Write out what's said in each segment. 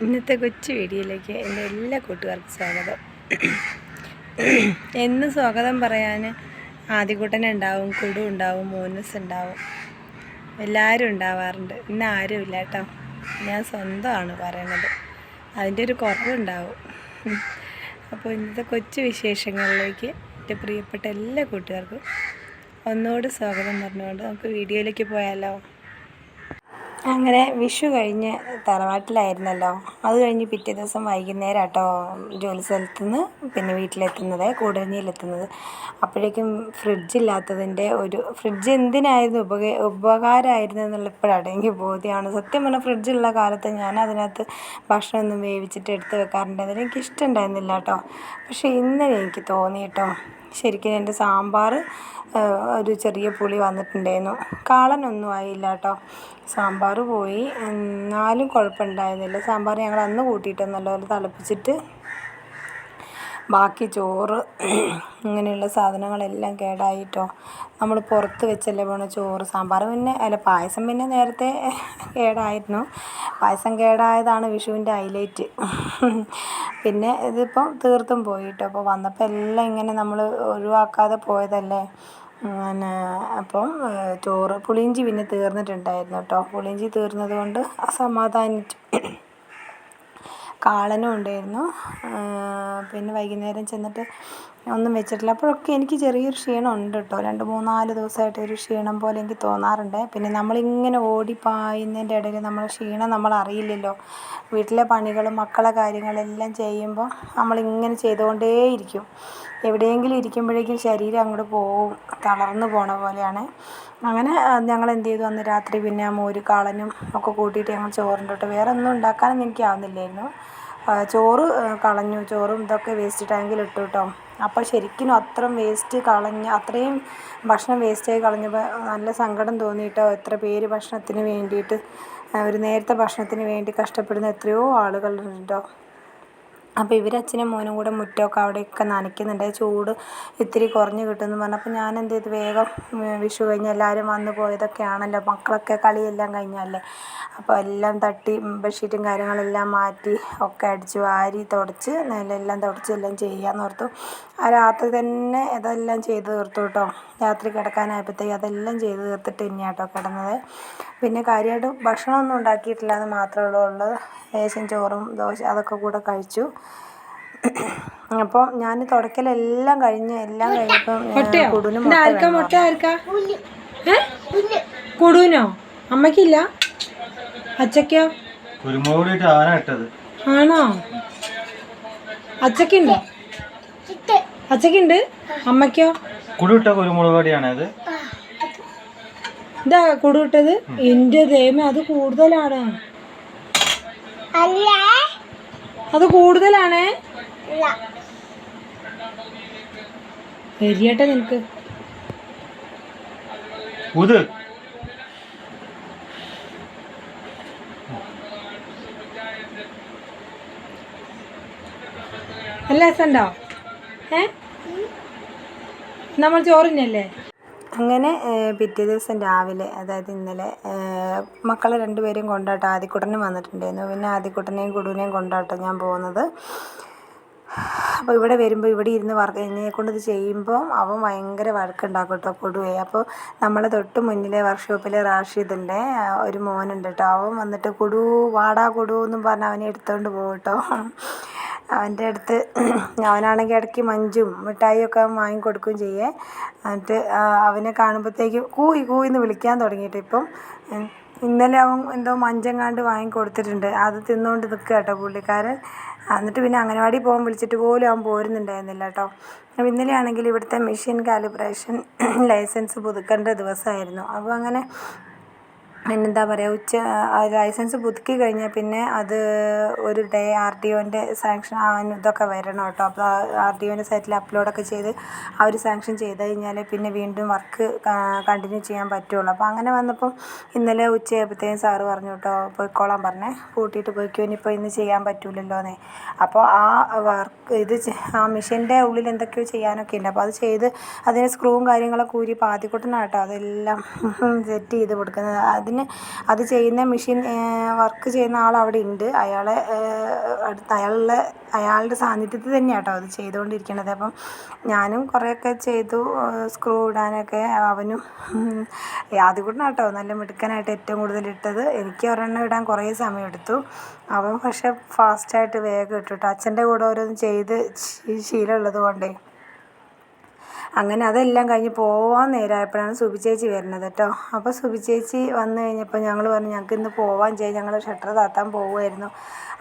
ഇന്നത്തെ കൊച്ചു വീഡിയോയിലേക്ക് എൻ്റെ എല്ലാ കൂട്ടുകാർക്കും സ്വാഗതം. എന്നും സ്വാഗതം പറയാൻ ആദ്യകൂട്ടനുണ്ടാവും, കുടു ഉണ്ടാവും, മോനസ് ഉണ്ടാവും, എല്ലാവരും ഉണ്ടാവാറുണ്ട്. ഇന്ന് ആരും ഇല്ല കേട്ടോ. ഞാൻ സ്വന്തമാണ് പറയണത്, അതിൻ്റെ ഒരു കുറവുണ്ടാവും. അപ്പോൾ ഇന്നത്തെ കൊച്ചു വിശേഷങ്ങളിലേക്ക് എൻ്റെ പ്രിയപ്പെട്ട എല്ലാ കൂട്ടുകാർക്കും ഒന്നുകൂടി സ്വാഗതം പറഞ്ഞുകൊണ്ട് നമുക്ക് വീഡിയോയിലേക്ക് പോയാലോ. അങ്ങനെ വിഷു കഴിഞ്ഞ് തറവാട്ടിലായിരുന്നല്ലോ. അത് കഴിഞ്ഞ് പിറ്റേ ദിവസം വൈകുന്നേരം കേട്ടോ ജോലി സ്ഥലത്തു നിന്ന് പിന്നെ വീട്ടിലെത്തുന്നത്, കൂടരഞ്ഞിയിലെത്തുന്നത്. അപ്പോഴേക്കും ഫ്രിഡ്ജില്ലാത്തതിൻ്റെ ഫ്രിഡ്ജ് എന്തിനായിരുന്നു ഉപകാരമായിരുന്നു എന്നുള്ള ഇപ്പോഴാണ് എനിക്ക് ബോധ്യമാണ്. സത്യം പറഞ്ഞാൽ ഫ്രിഡ്ജുള്ള കാലത്ത് ഞാൻ അതിനകത്ത് ഭക്ഷണമൊന്നും വേവിച്ചിട്ട് എടുത്ത് വെക്കാറുണ്ടായിരുന്നില്ല. എനിക്ക് ഇഷ്ടമുണ്ടായിരുന്നില്ല കേട്ടോ. പക്ഷേ ഇന്നലെ എനിക്ക് തോന്നി കേട്ടോ, ശരിക്കും എൻ്റെ സാമ്പാർ ഒരു ചെറിയ പുളി വന്നിട്ടുണ്ടായിരുന്നു. കാളനൊന്നും ആയില്ല കേട്ടോ. സാമ്പാർ പോയി, എന്നാലും കുഴപ്പമുണ്ടായിരുന്നില്ല. സാമ്പാർ ഞങ്ങൾ അന്ന് കൂട്ടിയിട്ട് നല്ലപോലെ തിളപ്പിച്ചിട്ട് ബാക്കി ചോറ് ഇങ്ങനെയുള്ള സാധനങ്ങളെല്ലാം കേടായിട്ടോ. നമ്മൾ പുറത്ത് വെച്ചല്ലേ പോണ ചോറ്. സാമ്പാർ പായസം പിന്നെ നേരത്തെ കേടായിരുന്നു. പായസം കേടായതാണ് വിഷുവിൻ്റെ ഹൈലൈറ്റ്. പിന്നെ ഇതിപ്പം തീർത്തും പോയിട്ടോ. അപ്പോൾ വന്നപ്പോൾ എല്ലാം ഇങ്ങനെ നമ്മൾ ഒഴിവാക്കാതെ പോയതല്ലേ. അപ്പം ചോറ് പുളിയിഞ്ചി പിന്നെ തീർന്നിട്ടുണ്ടായിരുന്നു കേട്ടോ. പുളിയിഞ്ചി തീർന്നത് കൊണ്ട് അസമാധാനിച്ചു. കാളനും ഉണ്ടായിരുന്നു. പിന്നെ വൈകുന്നേരം ചെന്നിട്ട് ഒന്നും വെച്ചിട്ടില്ല. അപ്പോഴൊക്കെ എനിക്ക് ചെറിയൊരു ക്ഷീണം ഉണ്ട് കേട്ടോ. 2-3-4 ദിവസമായിട്ട് ഒരു ക്ഷീണം പോലെ എനിക്ക് തോന്നാറുണ്ട്. പിന്നെ നമ്മളിങ്ങനെ ഓടിപ്പായുന്നതിൻ്റെ ഇടയിൽ നമ്മളെ ക്ഷീണം നമ്മൾ അറിയില്ലല്ലോ. വീട്ടിലെ പണികളും മക്കളെ കാര്യങ്ങളെല്ലാം ചെയ്യുമ്പോൾ നമ്മളിങ്ങനെ ചെയ്തുകൊണ്ടേയിരിക്കും. എവിടെയെങ്കിലും ഇരിക്കുമ്പോഴേക്കും ശരീരം അങ്ങോട്ട് പോവും, തളർന്നു പോണ പോലെയാണ്. അങ്ങനെ ഞങ്ങൾ എന്ത് ചെയ്തു, അന്ന് രാത്രി പിന്നെ മോര് കാളനും ഒക്കെ കൂട്ടിയിട്ട് ഞങ്ങൾ ചോറുണ്ട് കേട്ടോ. വേറെ ഒന്നും ഉണ്ടാക്കാനൊന്നും എനിക്കാവുന്നില്ലായിരുന്നു. ചോറ് കളഞ്ഞു. ചോറും ഇതൊക്കെ വേസ്റ്റ് ടാങ്കിലിട്ടു കേട്ടോ. അപ്പോൾ ശരിക്കും അത്രയും ഭക്ഷണം വേസ്റ്റായി കളഞ്ഞപ്പോൾ നല്ല സങ്കടം തോന്നി കേട്ടോ. എത്ര പേര് ഭക്ഷണത്തിന് വേണ്ടിയിട്ട്, ഒരു നേരത്തെ ഭക്ഷണത്തിന് വേണ്ടി കഷ്ടപ്പെടുന്ന എത്രയോ ആളുകളുണ്ട് കേട്ടോ. അപ്പോൾ അച്ഛനും മോനും കൂടെ മുറ്റമൊക്കെ അവിടെയൊക്കെ നനയ്ക്കുന്നുണ്ട്. ചൂട് ഇത്തിരി കുറഞ്ഞ് കിട്ടുമെന്ന് പറഞ്ഞപ്പോൾ ഞാൻ എന്ത് ചെയ്തു, വേഗം വിഷു കഴിഞ്ഞ് എല്ലാവരും വന്നു പോയതൊക്കെയാണല്ലോ, മക്കളൊക്കെ കളിയെല്ലാം കഴിഞ്ഞല്ലേ. അപ്പോൾ എല്ലാം തട്ടി ബെഡ്ഷീറ്റും കാര്യങ്ങളെല്ലാം മാറ്റി ഒക്കെ അടിച്ച് വാരി തുടച്ച് നിലമെല്ലാം തുടച്ച് എല്ലാം ചെയ്യാമെന്ന് ഓർത്തു. ആ രാത്രി തന്നെ ഇതെല്ലാം ചെയ്ത് തീർത്തു കേട്ടോ. രാത്രി കിടക്കാനായപ്പോഴത്തേക്ക് അതെല്ലാം ചെയ്ത് തീർത്തിട്ട് തന്നെയാണ് കേട്ടോ കിടന്നത്. പിന്നെ കാര്യമായിട്ട് ഭക്ഷണമൊന്നും ഉണ്ടാക്കിയിട്ടില്ല എന്ന് മാത്രമേ ഉള്ളൂ. ലേശം ചോറും ദോശ അതൊക്കെ കൂടെ കഴിച്ചു. അപ്പോൾ ഞാൻ തുടക്കലെല്ലാം കഴിഞ്ഞപ്പം കുടുവിന് കുടുവിനോ അമ്മയ്ക്കില്ല, അച്ചക്കോ? ആണോ? അച്ചക്കുണ്ട്, അമ്മയ്ക്കോ? ഇതാ കുടുവിട്ടത്. എൻ്റെ ദൈവമേ, അത് കൂടുതലാണ്. ശരിയട്ടെ നിനക്ക്. നല്ല രസമുണ്ടോ? നമ്മൾ ചോറിനല്ലേ. അങ്ങനെ പിറ്റേ ദിവസം രാവിലെ, അതായത് ഇന്നലെ, മക്കളെ 2 പേരെയും കൊണ്ടാട്ടോ. ആദ്യക്കുട്ടനും വന്നിട്ടുണ്ടായിരുന്നു. പിന്നെ ആദ്യക്കുട്ടനെയും കുടുവിനെയും കൊണ്ടാട്ടോ ഞാൻ പോകുന്നത്. അപ്പോൾ ഇവിടെ വരുമ്പോൾ ഇവിടെ ഇരുന്ന് എന്നെക്കൊണ്ട് ഇത് ചെയ്യുമ്പോൾ അവൻ ഭയങ്കര വഴക്കുണ്ടാക്കും കേട്ടോ, കുടുവേ. അപ്പോൾ നമ്മളെ തൊട്ട് മുന്നിലെ വർക്ക്ഷോപ്പിലെ റാഷിദിൻ്റെ ഒരു മോനുണ്ട് കേട്ടോ. അവൻ വന്നിട്ട് കുടു വാടാ കുടു എന്നും പറഞ്ഞ് അവനെ എടുത്തുകൊണ്ട് പോകും കേട്ടോ. അവൻ്റെ അടുത്ത് അവനാണെങ്കിൽ ഇടയ്ക്ക് മഞ്ചും മിഠായിയൊക്കെ വാങ്ങിക്കൊടുക്കുകയും ചെയ്യേ. എന്നിട്ട് അവനെ കാണുമ്പോഴത്തേക്ക് കൂയിന്ന് വിളിക്കാൻ തുടങ്ങിയിട്ട് ഇപ്പം. ഇന്നലെ അവൻ എന്തോ മഞ്ചെങ്ങാണ്ട് വാങ്ങിക്കൊടുത്തിട്ടുണ്ട്. അത് തിന്നുകൊണ്ട് നിൽക്കുക കേട്ടോ പുള്ളിക്കാരൻ. എന്നിട്ട് പിന്നെ അംഗനവാടി പോകാൻ വിളിച്ചിട്ട് പോലും അവൻ പോരുന്നുണ്ടായിരുന്നില്ല കേട്ടോ. അപ്പോൾ ഇന്നലെ ആണെങ്കിൽ ഇവിടുത്തെ മെഷീൻ കാലിബ്രേഷൻ ലൈസൻസ് പുതുക്കേണ്ട ദിവസമായിരുന്നു. അപ്പോൾ അങ്ങനെ എന്താ പറയുക, ലൈസൻസ് പുതുക്കി കഴിഞ്ഞാൽ പിന്നെ അത് ഒരു ഡേ RTOൻ്റെ സാങ്ഷൻ ഇതൊക്കെ വരണം കേട്ടോ. അപ്പോൾ RTOൻ്റെ സൈറ്റിൽ അപ്ലോഡൊക്കെ ചെയ്ത് അവർ സാങ്ഷൻ ചെയ്ത് കഴിഞ്ഞാൽ പിന്നെ വീണ്ടും വർക്ക് കണ്ടിന്യൂ ചെയ്യാൻ പറ്റുള്ളൂ. അപ്പോൾ അങ്ങനെ വന്നപ്പം ഇന്നലെ ഉച്ചയായപ്പോഴത്തേക്കും സാറ് പറഞ്ഞു കേട്ടോ, പോയിക്കോളാൻ പറഞ്ഞേ, കൂട്ടിയിട്ട് പോയിക്കോ, ഇനിയിപ്പോൾ ഇന്ന് ചെയ്യാൻ പറ്റൂലല്ലോന്നേ. അപ്പോൾ ആ മെഷീൻ്റെ ഉള്ളിൽ എന്തൊക്കെയോ ചെയ്യാനൊക്കെ ഉണ്ട്. അപ്പോൾ അത് ചെയ്ത് അതിന് സ്ക്രൂവും കാര്യങ്ങളൊക്കെ ഊരി ആദ്യക്കുട്ടനാണ് കേട്ടോ അതെല്ലാം സെറ്റ് ചെയ്ത് കൊടുക്കുന്നത്. മെഷീന് അത് ചെയ്യുന്ന മെഷീൻ വർക്ക് ചെയ്യുന്ന ആൾ അവിടെ ഉണ്ട്. അയാളുടെ സാന്നിധ്യത്തിൽ തന്നെയാണ് കേട്ടോ അത് ചെയ്തുകൊണ്ടിരിക്കണത്. അപ്പം ഞാനും കുറേയൊക്കെ ചെയ്തു. സ്ക്രൂ ഇടാനൊക്കെ അവനും ആദ്യകൂട്ടനാണ് കേട്ടോ നല്ല മിടുക്കനായിട്ട് ഏറ്റവും കൂടുതൽ ഇട്ടത്. എനിക്ക് ഒരെണ്ണം ഇടാൻ കുറേ സമയം എടുത്തു. അവൻ പക്ഷെ ഫാസ്റ്റായിട്ട് വേഗം ഇട്ടു കേട്ടോ. അച്ഛൻ്റെ കൂടെ ഓരോന്ന് ചെയ്ത് ശീലമുള്ളത് കൊണ്ടേ. അങ്ങനെ അതെല്ലാം കഴിഞ്ഞ് പോവാൻ നേരമായപ്പോഴാണ് സുബി ചേച്ചി വരുന്നത് കേട്ടോ. അപ്പോൾ സുബി ചേച്ചി വന്നു കഴിഞ്ഞപ്പോൾ ഞങ്ങൾ പറഞ്ഞു ഞങ്ങൾക്ക് ഇന്ന് പോവാൻ ചെയ്യും, ഞങ്ങൾ ഷട്ടർ താത്താൻ പോവുമായിരുന്നു.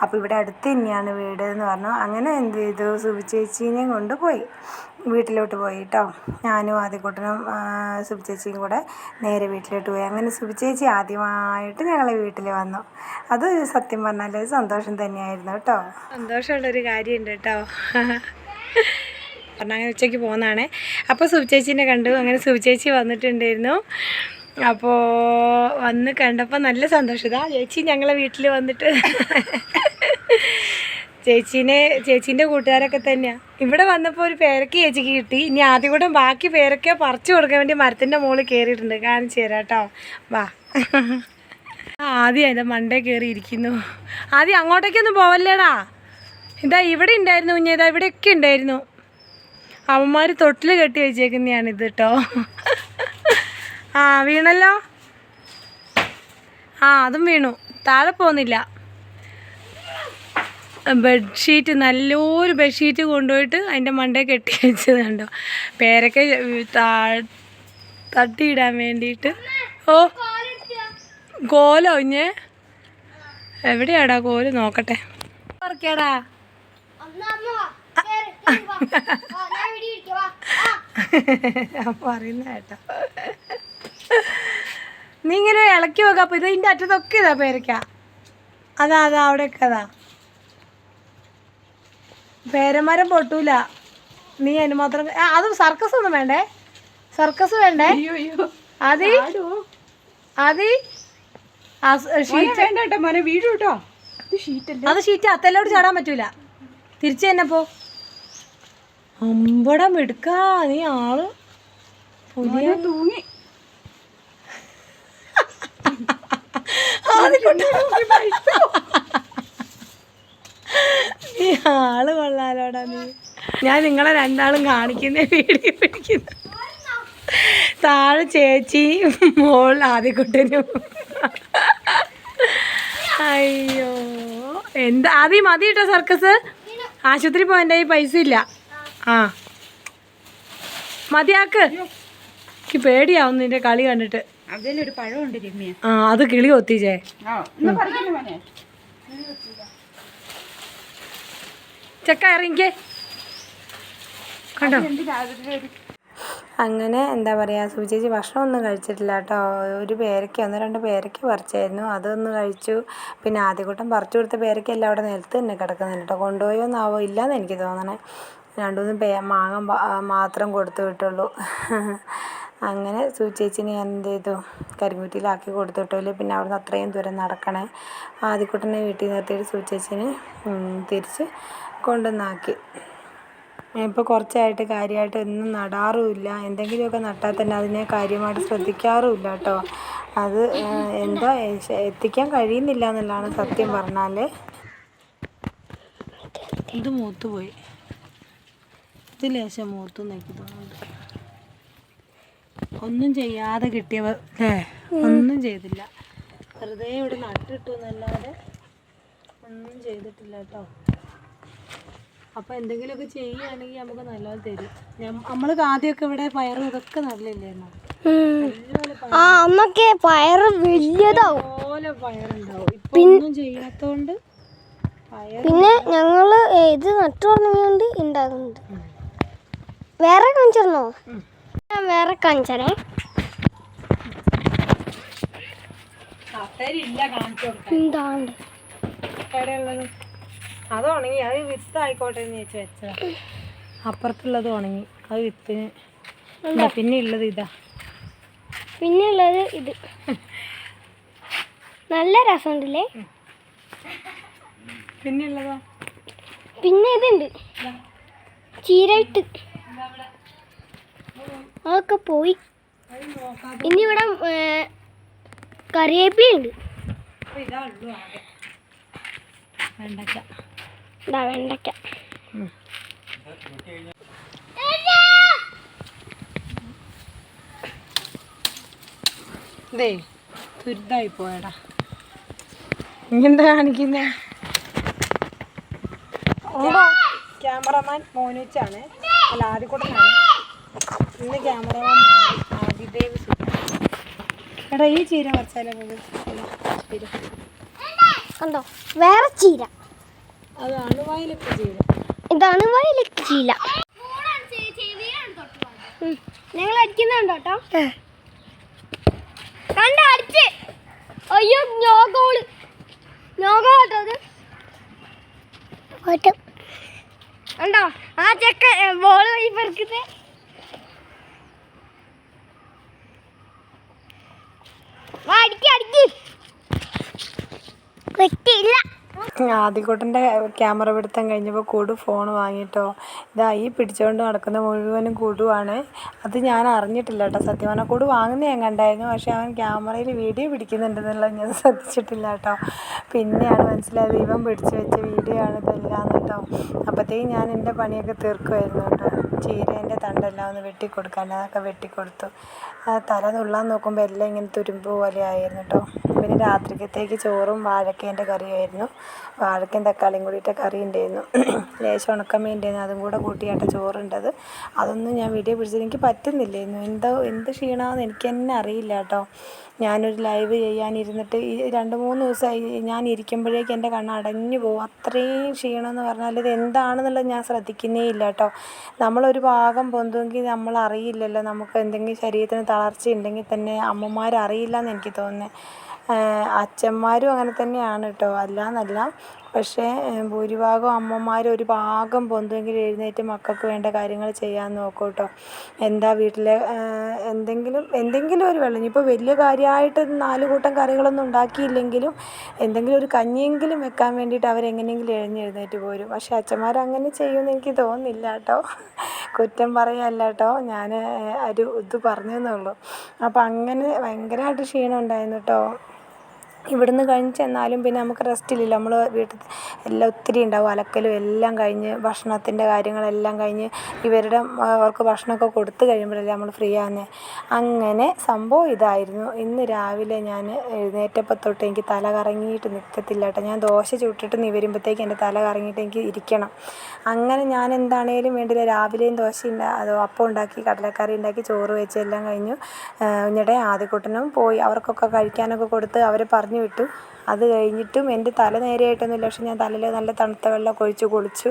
അപ്പോൾ ഇവിടെ അടുത്ത് തന്നെയാണ് വീട് എന്ന് പറഞ്ഞു. അങ്ങനെ എന്ത് ചെയ്തു, സുബി ചേച്ചീനെയും കൊണ്ട് പോയി, വീട്ടിലോട്ട് പോയി കേട്ടോ. ഞാനും ആദ്യകൂട്ടനും സുബി ചേച്ചിയും കൂടെ നേരെ വീട്ടിലോട്ട് പോയി. അങ്ങനെ സുബി ചേച്ചി ആദ്യമായിട്ട് ഞങ്ങളെ വീട്ടിൽ വന്നു. അത് സത്യം പറഞ്ഞാൽ സന്തോഷം തന്നെയായിരുന്നു കേട്ടോ. സന്തോഷമുള്ളൊരു കാര്യമുണ്ട് കേട്ടോ. പറഞ്ഞാൽ അങ്ങനെ ഉച്ചയ്ക്ക് പോകുന്നതാണേ. അപ്പോൾ സുബി ചേച്ചീനെ കണ്ടു. അങ്ങനെ സുബി ചേച്ചി വന്നിട്ടുണ്ടായിരുന്നു. അപ്പോൾ വന്ന് കണ്ടപ്പോൾ നല്ല സന്തോഷം. ഇതാ ചേച്ചി ഞങ്ങളെ വീട്ടിൽ വന്നിട്ട് ചേച്ചീൻ്റെ കൂട്ടുകാരൊക്കെ തന്നെയാണ്. ഇവിടെ വന്നപ്പോൾ ഒരു പേരയ്ക്ക ചേച്ചിക്ക് കിട്ടി. ഇനി ആദ്യം കൂടെ ബാക്കി പേരയ്ക്ക പറിച്ചു കൊടുക്കാൻ വേണ്ടി മരത്തിൻ്റെ മുകളിൽ കയറിയിട്ടുണ്ട്. കാണിച്ചു തരാം കേട്ടോ. വാ. ആദ്യം അതിൻ്റെ മണ്ടേ കയറിയിരിക്കുന്നു. ആദ്യം അങ്ങോട്ടേക്കൊന്നും പോവല്ലേടാ. ഇതാ ഇവിടെ ഉണ്ടായിരുന്നു കുഞ്ഞേ, ഇതാ ഇവിടെയൊക്കെ ഉണ്ടായിരുന്നു. അവന്മാർ തൊട്ടിൽ കെട്ടി വെച്ചേക്കുന്നതാണിത് കേട്ടോ. ആ വീണല്ലോ. ആ അതും വീണു, താഴെ പോകുന്നില്ല. ബെഡ്ഷീറ്റ്, നല്ലൊരു ബെഡ്ഷീറ്റ് കൊണ്ടുപോയിട്ട് അതിൻ്റെ മണ്ടേ കെട്ടി വെച്ചത് കണ്ടോ. പേരൊക്കെ തട്ടിയിടാൻ വേണ്ടിയിട്ട്. ഓ കോലോ ഇഞ്ഞേ എവിടെയാടാ കോല്, നോക്കട്ടെ. ഓർക്കേടാ പറയുന്ന കേട്ടോ. നീ ഇങ്ങനെ ഇളക്കി നോക്കാം. അപ്പോൾ ഇതിൻ്റെ അറ്റത്തൊക്കെ ഇതാ പേരയ്ക്ക. അതാ അവിടെയൊക്കെ അതാ. പേരമരം പൊട്ടൂല. നീ അതിന് മാത്രം. അത് സർക്കസ് ഒന്നും വേണ്ടേ, സർക്കസ് വേണ്ടേ. അത് ഷീറ്റ് അത്തെല്ലോട് ചാടാൻ പറ്റൂല. തിരിച്ചു തന്നെ പോ. അമ്പടം എടുക്കാ നീ ആള് പുതിയ തൂങ്ങി. നീ ആള് കൊള്ളാലോടാ നീ. ഞാൻ നിങ്ങളെ രണ്ടാളും കാണിക്കുന്ന വീഡിയോ പിടിക്കുന്നു. താഴെ ചേച്ചി, മോൾ ആദ്യക്കുട്ടനും. അയ്യോ എന്താ ആദ്യം മതി കേട്ടോ സർക്കസ്. ആശുപത്രി പോകാൻ എൻ്റെ കയ്യിൽ പൈസ ഇല്ല. ആ മതിയാക്ക്. എനിക്ക് പേടിയാവുന്നു നിന്റെ കളി കണ്ടിട്ട്. അതിലൊരു പഴമുണ്ട് രമ്യ. ആ അത് കിളി കൊത്തിച്ചേ. ചെക്ക ഇറങ്ങിക്കേ കണ്ടോ. അങ്ങനെ എന്താ പറയുക, സുബി ചേച്ചി ഭക്ഷണമൊന്നും കഴിച്ചിട്ടില്ല കേട്ടോ. ഒരു പേരയ്ക്ക, 1-2 പേരയ്ക്ക പറിച്ചായിരുന്നു, അതൊന്ന് കഴിച്ചു. പിന്നെ ആദ്യകൂട്ടം പറിച്ചു കൊടുത്ത പേരയ്ക്ക എല്ലാം അവിടെ നിലത്ത് തന്നെ കിടക്കുന്നുണ്ട് കേട്ടോ. കൊണ്ടുപോയോന്നാവോ, ഇല്ലയെന്ന് എനിക്ക് തോന്നണേ. 2-3 മാങ്ങ മാത്രം കൊടുത്തു വിട്ടുള്ളൂ. അങ്ങനെ സുബി ചേച്ചിനെ ഞാൻ എന്ത് ചെയ്തു, കരിങ്കുറ്റിയിലാക്കി കൊടുത്തു വിട്ടില്ല. പിന്നെ അവിടുന്ന് അത്രയും ദൂരം നടക്കണേ. ആദ്യകൂട്ടനെ വീട്ടിൽ നിർത്തിയിട്ട് സുബി ചേച്ചിനെ തിരിച്ച് കൊണ്ടുവന്നാക്കി. ഇപ്പോൾ കുറച്ചായിട്ട് കാര്യമായിട്ട് ഒന്നും നടാറുമില്ല. എന്തെങ്കിലുമൊക്കെ നട്ടാൽ തന്നെ അതിനെ കാര്യമായിട്ട് ശ്രദ്ധിക്കാറുമില്ല കേട്ടോ. അത് എന്താ എത്തിക്കാൻ കഴിയുന്നില്ല എന്നുള്ളതാണ് സത്യം പറഞ്ഞാൽ. ഇത് മൂത്ത് പോയി, ഇത് ലേശം മൂത്ത് നോക്കി തോന്നുന്നുണ്ട്. ഒന്നും ചെയ്യാതെ കിട്ടിയവർ ഒന്നും ചെയ്തില്ല, വെറുതെ ഇവിടെ നട്ടിട്ടു എന്നല്ലാതെ ഒന്നും ചെയ്തിട്ടില്ല കേട്ടോ. അപ്പോൾ എന്തെങ്കിലുമൊക്കെ ചെയ്യുകയാണെങ്കിൽ നമുക്ക് നല്ലത് തരും. നമ്മൾ ആദ്യമൊക്കെ ഇവിടെ പയറും ഇതൊക്കെ നല്ലില്ലായിരുന്നു. അന്നൊക്കെ പയറ് വലിയതാവും, പയറുണ്ടാവും. ഇപ്പൊ ഒന്നും ചെയ്യാത്തോണ്ട് പിന്നെ ഞങ്ങള് ഇത് നട്ടു പറഞ്ഞുകൊണ്ട് ഉണ്ടാകുന്നുണ്ട്. വേറെ കാണിച്ചിരുന്നോ? ഞാൻ വേറെ കാണിച്ചേ. എന്താണ്ട് അത് ഉണങ്ങി, അത് വിത്ത് ആയിക്കോട്ടെ എന്ന് ചോദിച്ചു വെച്ചതാ. അപ്പുറത്തുള്ളത് ഉണങ്ങി, അത് വിത്തിന്. പിന്നെ ഉള്ളത് ഇതാ, പിന്നെ ഉള്ളത് ഇത്. നല്ല രസമുണ്ടല്ലേ. പിന്നെ ഉള്ളതോ, പിന്നെ ഇതുണ്ട് ചീരയിട്ട്, അതൊക്കെ പോയി. ഇനി ഇവിടെ കറിവേപ്പിലുണ്ട്. അപ്പോൾ ഇതാ ഉള്ളൂ ആകെ വെണ്ടയ്ക്ക. ഇതാ വെണ്ടയ്ക്ക. ഇതേ തുരുതായി പോയടാ. ഇങ്ങെന്താ കാണിക്കുന്നേ? ക്യാമറമാൻ മോനുച്ചാണ്, അല്ല ആദ്യക്കൂട്ടനാണ്. ഇന്ന് ക്യാമറമാൻ ആദിദേവ്. എടാ ഈ ചീര പറിച്ചാലോ? കണ്ടോ, വേറെ ചീര. അതാണ് വയലറ്റ് ചീര. ഇതാണ് വയലറ്റ് ചീര. ഞങ്ങൾ അടിക്കുന്നുണ്ടോ കേട്ടോ? കണ്ടോ അടിച്ച്. അയ്യോ നോഗോള് കേട്ടോ അത്. കണ്ടോ ആ ചെക്ക ബോള് വഴി പെറുക്കുന്നേ. അടിക്ക് പറ്റിയില്ല. ആദ്യക്കൂട്ടൻ്റെ ക്യാമറ പിടുത്തം കഴിഞ്ഞപ്പോൾ കൂടു ഫോൺ വാങ്ങിയിട്ടോ. ഇതാ ഈ പിടിച്ചുകൊണ്ട് നടക്കുന്ന മുഴുവനും കൂടുവാണ്. അത് ഞാൻ അറിഞ്ഞിട്ടില്ല കേട്ടോ. സത്യം പറഞ്ഞാൽ കൂട് വാങ്ങുന്നത് ഞാൻ കണ്ടായിരുന്നു, പക്ഷേ അവൻ ക്യാമറയിൽ വീഡിയോ പിടിക്കുന്നുണ്ടെന്നുള്ളത് ഞാൻ ശ്രദ്ധിച്ചിട്ടില്ല കേട്ടോ. പിന്നെയാണ് മനസ്സിലായത് ഇവൻ പിടിച്ച് വെച്ച വീഡിയോ ആണ് ഇതെല്ലാം കേട്ടോ. അപ്പോഴത്തേക്കും ഞാൻ എൻ്റെ പണിയൊക്കെ തീർക്കുമായിരുന്നു കേട്ടോ. ചീരേൻ്റെ തണ്ടെല്ലാം ഒന്ന് വെട്ടിക്കൊടുക്കാൻ, അതൊക്കെ വെട്ടിക്കൊടുത്തു. തല നുള്ളാൻ നോക്കുമ്പോൾ എല്ലാം ഇങ്ങനെ തുരുമ്പ് പോലെ ആയിരുന്നു കേട്ടോ. പിന്നെ രാത്രിക്കത്തേക്ക് ചോറും വാഴക്കേൻ്റെ കറിയായിരുന്നു. വാഴക്കയും തക്കാളിയും കൂടിയിട്ട് കറി ഉണ്ടായിരുന്നു. ലേശം ഉണക്കമീൻ ഉണ്ടായിരുന്നു, അതും കൂടെ കൂട്ടിയായിട്ട് ചോറുണ്ടത്. അതൊന്നും ഞാൻ വീഡിയോ പിടിച്ചത് എനിക്ക് പറ്റുന്നില്ലായിരുന്നു. എന്ത് ക്ഷീണമാണെന്ന് എനിക്ക് തന്നെ അറിയില്ല കേട്ടോ. ഞാനൊരു ലൈവ് ചെയ്യാനിരുന്നിട്ട് ഈ 2-3 ദിവസമായി ഞാൻ ഇരിക്കുമ്പോഴേക്കും എൻ്റെ കണ്ണ് അടഞ്ഞു പോകും. അത്രയും ക്ഷീണമെന്ന് പറഞ്ഞാൽ ഇത് എന്താണെന്നുള്ളത് ഞാൻ ശ്രദ്ധിക്കുന്നേ ഇല്ല കേട്ടോ. നമ്മളൊരു ഭാഗം പൊന്തുമെങ്കിൽ നമ്മൾ അറിയില്ലല്ലോ. നമുക്ക് എന്തെങ്കിലും ശരീരത്തിന് തളർച്ച ഉണ്ടെങ്കിൽ തന്നെ അമ്മമാരറിയില്ല എന്ന് എനിക്ക് തോന്നുന്നത്. അച്ഛന്മാരും അങ്ങനെ തന്നെയാണ് കേട്ടോ, അല്ലാന്നല്ല. പക്ഷേ ഭൂരിഭാഗം അമ്മമാർ ഒരു ഭാഗം പൊന്തുമെങ്കിൽ എഴുന്നേറ്റ് മക്കൾക്ക് വേണ്ട കാര്യങ്ങൾ ചെയ്യാൻ നോക്കും കേട്ടോ. എന്താ വീട്ടിലെ എന്തെങ്കിലും ഒരു വെള്ളം, ഇനിയിപ്പോൾ വലിയ കാര്യമായിട്ട് 4 കൂട്ടം കറികളൊന്നും ഉണ്ടാക്കിയില്ലെങ്കിലും എന്തെങ്കിലും ഒരു കഞ്ഞിയെങ്കിലും വെക്കാൻ വേണ്ടിയിട്ട് അവരെങ്ങനെയെങ്കിലും എഴുന്നേറ്റ് പോരും. പക്ഷേ അച്ഛന്മാരങ്ങനെ ചെയ്യുമെന്ന് എനിക്ക് തോന്നുന്നില്ല കേട്ടോ. കുറ്റം പറയല്ല കേട്ടോ, ഞാൻ ഇത് പറഞ്ഞതേ ഉള്ളൂ. അപ്പോൾ അങ്ങനെ ഭയങ്കരമായിട്ട് ക്ഷീണം ഉണ്ടായിരുന്നു കേട്ടോ. ഇവിടുന്ന് കഴിഞ്ഞ് ചെന്നാലും പിന്നെ നമുക്ക് റെസ്റ്റില്ലല്ലോ. നമ്മൾ വീട്ടിൽ എല്ലാം ഒത്തിരി ഉണ്ടാവും, അലക്കലും എല്ലാം കഴിഞ്ഞ് ഭക്ഷണത്തിൻ്റെ കാര്യങ്ങളെല്ലാം കഴിഞ്ഞ് അവർക്ക് ഭക്ഷണമൊക്കെ കൊടുത്ത് കഴിയുമ്പോഴല്ലേ നമ്മൾ ഫ്രീ ആകുന്നത്. അങ്ങനെ സംഭവം ഇതായിരുന്നു. ഇന്ന് രാവിലെ ഞാൻ എഴുന്നേറ്റപ്പോൾ തൊട്ട് എനിക്ക് തല കറങ്ങിയിട്ട് നിൽക്കത്തില്ല കേട്ടോ. ഞാൻ ദോശ ചുട്ടിട്ട് നിവരുമ്പോഴത്തേക്ക് എൻ്റെ തല കറങ്ങിയിട്ട് എനിക്ക് ഇരിക്കണം. അങ്ങനെ ഞാൻ എന്താണേലും വേണ്ടില്ല രാവിലെയും അപ്പം ഉണ്ടാക്കി, കടലക്കറി ഉണ്ടാക്കി, ചോറ് വെച്ച് എല്ലാം കഴിഞ്ഞു. എന്നിട്ട് ആദ്യക്കൂട്ടനും പോയി, അവർക്കൊക്കെ കഴിക്കാനൊക്കെ കൊടുത്ത് അവരെ പറഞ്ഞു വിട്ടു. അത് കഴിഞ്ഞിട്ടും എൻ്റെ തല നേരെയായിട്ടൊന്നുമില്ല. പക്ഷെ ഞാൻ തലയിൽ നല്ല തണുത്ത വെള്ളമൊക്കെ ഒഴിച്ച് കുളിച്ചു.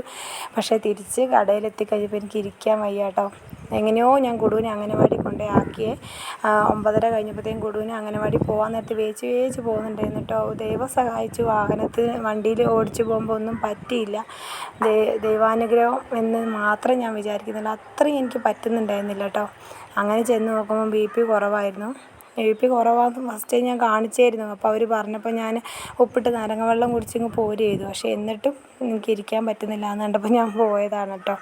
പക്ഷേ തിരിച്ച് കടയിലെത്തി കഴിഞ്ഞപ്പോൾ എനിക്ക് ഇരിക്കാൻ വയ്യ കേട്ടോ. എങ്ങനെയോ ഞാൻ കുടുവിനെ അംഗനവാടി കൊണ്ടേ ആക്കിയേ. 9:30 കഴിഞ്ഞപ്പോഴത്തേക്കും കുടുവിനെ അംഗനവാടി പോകാൻ നേരത്ത് വേച്ച് പോകുന്നുണ്ടായിരുന്നു കേട്ടോ. ദൈവം സഹായിച്ചു, വണ്ടിയിൽ ഓടിച്ചു പോകുമ്പോൾ ഒന്നും പറ്റിയില്ല. ദൈവാനുഗ്രഹം എന്ന് മാത്രം ഞാൻ വിചാരിക്കുന്നില്ല. അത്രയും എനിക്ക് പറ്റുന്നുണ്ടായിരുന്നില്ല കേട്ടോ. അങ്ങനെ ചെന്ന് നോക്കുമ്പോൾ BP കുറവായിരുന്നു. BP കുറവാണെന്ന് ഫസ്റ്റ് ഞാൻ കാണിച്ചായിരുന്നു. അപ്പോൾ അവർ പറഞ്ഞപ്പോൾ ഞാൻ ഉപ്പിട്ട് നാരങ്ങ വെള്ളം കുടിച്ചിങ്ങ് പോരുക ചെയ്തു. പക്ഷേ എന്നിട്ടും എനിക്ക് ഇരിക്കാൻ പറ്റുന്നില്ല എന്ന് കണ്ടപ്പോൾ ഞാൻ പോയതാണ് കേട്ടോ.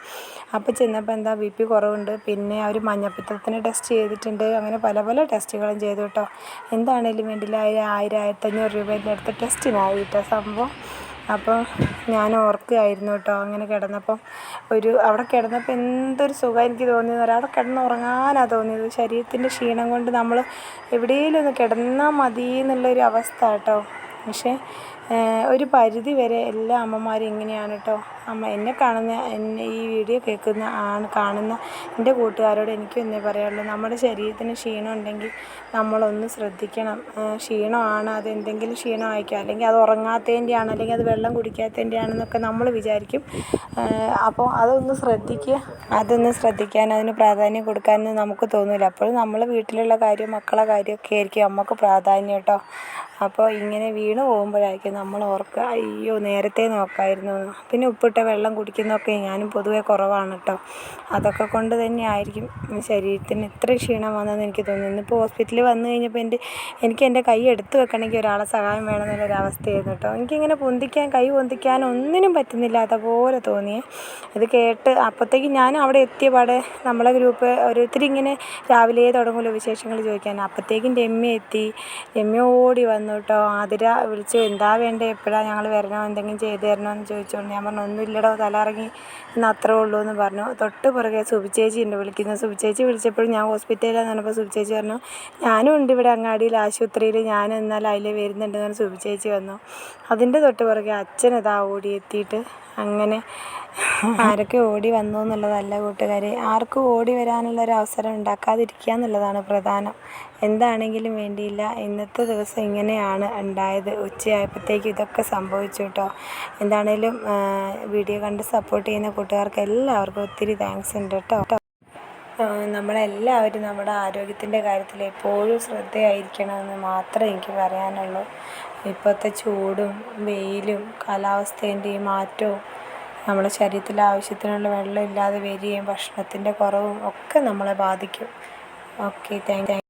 അപ്പോൾ ചെന്നപ്പോൾ എന്താ BP കുറവുണ്ട്. പിന്നെ അവർ മഞ്ഞപ്പിത്തത്തിന് ടെസ്റ്റ് ചെയ്തിട്ടുണ്ട്. അങ്ങനെ പല ടെസ്റ്റുകളും ചെയ്തു കേട്ടോ. എന്താണേലും വേണ്ടില്ല 1000-1500 രൂപേൻ്റെ അടുത്ത് ടെസ്റ്റിനായി കേട്ടോ സംഭവം. അപ്പോൾ ഞാൻ ഓർക്കുകയായിരുന്നു കേട്ടോ. അങ്ങനെ കിടന്നപ്പം അവിടെ കിടന്നപ്പോൾ എന്തൊരു സുഖം എനിക്ക് തോന്നിയെന്ന് പറയാം. അവിടെ കിടന്നുറങ്ങാനാണ് തോന്നിയത്. ശരീരത്തിൻ്റെ ക്ഷീണം കൊണ്ട് നമ്മൾ എവിടെയെങ്കിലും ഒന്ന് കിടന്നാൽ മതി എന്നുള്ളൊരു അവസ്ഥ കേട്ടോ. പക്ഷേ ഒരു പരിധി വരെ എല്ലാ അമ്മമാരും ഇങ്ങനെയാണ് കേട്ടോ. എന്നെ ഈ വീഡിയോ കാണുന്ന എൻ്റെ കൂട്ടുകാരോട് എനിക്കും എന്നേ പറയാനുള്ളൂ. നമ്മുടെ ശരീരത്തിന് ക്ഷീണം ഉണ്ടെങ്കിൽ നമ്മളൊന്ന് ശ്രദ്ധിക്കണം. ക്ഷീണമാണ്, അതെന്തെങ്കിലും ക്ഷീണമായിരിക്കും, അല്ലെങ്കിൽ അത് ഉറങ്ങാത്തതിൻ്റെയാണ്, അല്ലെങ്കിൽ അത് വെള്ളം കുടിക്കാത്തതിൻ്റെ ആണെന്നൊക്കെ നമ്മൾ വിചാരിക്കും. അപ്പോൾ അതൊന്ന് ശ്രദ്ധിക്കാൻ, അതിന് പ്രാധാന്യം കൊടുക്കാനൊന്നും നമുക്ക് തോന്നില്ല. അപ്പോഴും നമ്മൾ വീട്ടിലുള്ള കാര്യം, മക്കളെ കാര്യമൊക്കെ ആയിരിക്കും നമുക്ക് പ്രാധാന്യം കേട്ടോ. അപ്പോൾ ഇങ്ങനെ വീണ് പോകുമ്പോഴായിരിക്കും നമ്മൾ ഓർക്കുക അയ്യോ നേരത്തെ നോക്കായിരുന്നു എന്ന്. പിന്നെ ഉപ്പിട്ട വെള്ളം കുടിക്കുന്നതൊക്കെ ഞാനും പൊതുവെ കുറവാണ് കേട്ടോ. അതൊക്കെ കൊണ്ട് തന്നെ ആയിരിക്കും ശരീരത്തിന് ഇത്രയും ക്ഷീണം വന്നതെന്ന് എനിക്ക് തോന്നുന്നു. ഇന്നിപ്പോൾ ഹോസ്പിറ്റലിൽ വന്നു കഴിഞ്ഞപ്പോൾ എനിക്ക് എൻ്റെ കൈ എടുത്ത് വെക്കണമെങ്കിൽ ഒരാളെ സഹായം വേണമെന്നുള്ളൊരവസ്ഥയായിരുന്നു കേട്ടോ. എനിക്കിങ്ങനെ കൈ പൊന്തിക്കാൻ ഒന്നിനും പറ്റുന്നില്ലാത്ത പോലെ തോന്നിയേ. ഇത് കേട്ട് അപ്പോഴത്തേക്ക് ഞാൻ അവിടെ എത്തിയ പാടെ നമ്മളെ ഗ്രൂപ്പ് ഓരോരുത്തർ ഇങ്ങനെ രാവിലെ തുടങ്ങുമല്ലോ വിശേഷങ്ങൾ ചോദിക്കാൻ. അപ്പോഴത്തേക്കും രമ്യ എത്തി. രമ്യ ഓടി വന്നു കേട്ടോ. ആതിര വിളിച്ചു, എന്താ വേണ്ടേ, എപ്പോഴാണ് ഞങ്ങൾ വരണോ, എന്തെങ്കിലും ചെയ്തു തരണോ എന്ന് ചോദിച്ചോണ്ട് ഞാൻ പറഞ്ഞു ഒന്നുമില്ലടോ തലയിറങ്ങി ഇന്ന് അത്രേ ഉള്ളൂ എന്ന് പറഞ്ഞു. തൊട്ട് പുറകെ സുബിച്ചേച്ചി ഉണ്ട് വിളിക്കുന്നത്. സുബിച്ചേച്ചി വിളിച്ചപ്പോഴും ഞാൻ ഹോസ്പിറ്റലിലാന്ന് പറഞ്ഞപ്പോൾ സുബിച്ചേച്ചി പറഞ്ഞു ഞാനും ഉണ്ട് ഇവിടെ അങ്ങാടിയിൽ ആശുപത്രിയിൽ, ഞാൻ എന്നാൽ അതിൽ വരുന്നുണ്ടെന്ന് പറഞ്ഞ് സുബിച്ചേച്ചി വന്നു. അതിൻ്റെ തൊട്ട് പുറകെ അച്ഛനതാ ഓടി എത്തിയിട്ട് അങ്ങനെ ആരൊക്കെ ഓടി വന്നു എന്നുള്ളതല്ല കൂട്ടുകാരെ, ആർക്കും ഓടി വരാനുള്ളൊരു അവസരം ഉണ്ടാക്കാതിരിക്കുക എന്നുള്ളതാണ് പ്രധാനം. എന്താണെങ്കിലും വേണ്ടിയില്ല, ഇന്നത്തെ ദിവസം ഇങ്ങനെയാണ് ഉണ്ടായത്. ഉച്ചയായപ്പോഴത്തേക്കും ഇതൊക്കെ സംഭവിച്ചു കേട്ടോ. എന്താണേലും വീഡിയോ കണ്ട് സപ്പോർട്ട് ചെയ്യുന്ന കൂട്ടുകാർക്ക് എല്ലാവർക്കും ഒത്തിരി താങ്ക്സ് ഉണ്ട് കേട്ടോ. നമ്മളെല്ലാവരും നമ്മുടെ ആരോഗ്യത്തിൻ്റെ കാര്യത്തിൽ എപ്പോഴും ശ്രദ്ധയായിരിക്കണമെന്ന് മാത്രമേ എനിക്ക് പറയാനുള്ളൂ. ഇപ്പോഴത്തെ ചൂടും വെയിലും കാലാവസ്ഥേൻ്റെ ഈ മാറ്റവും നമ്മുടെ ശരീരത്തിൽ ആവശ്യത്തിനുള്ള വെള്ളം ഇല്ലാതെ വരികയും ഭക്ഷണത്തിൻ്റെ കുറവും ഒക്കെ നമ്മളെ ബാധിക്കും. Okay, thank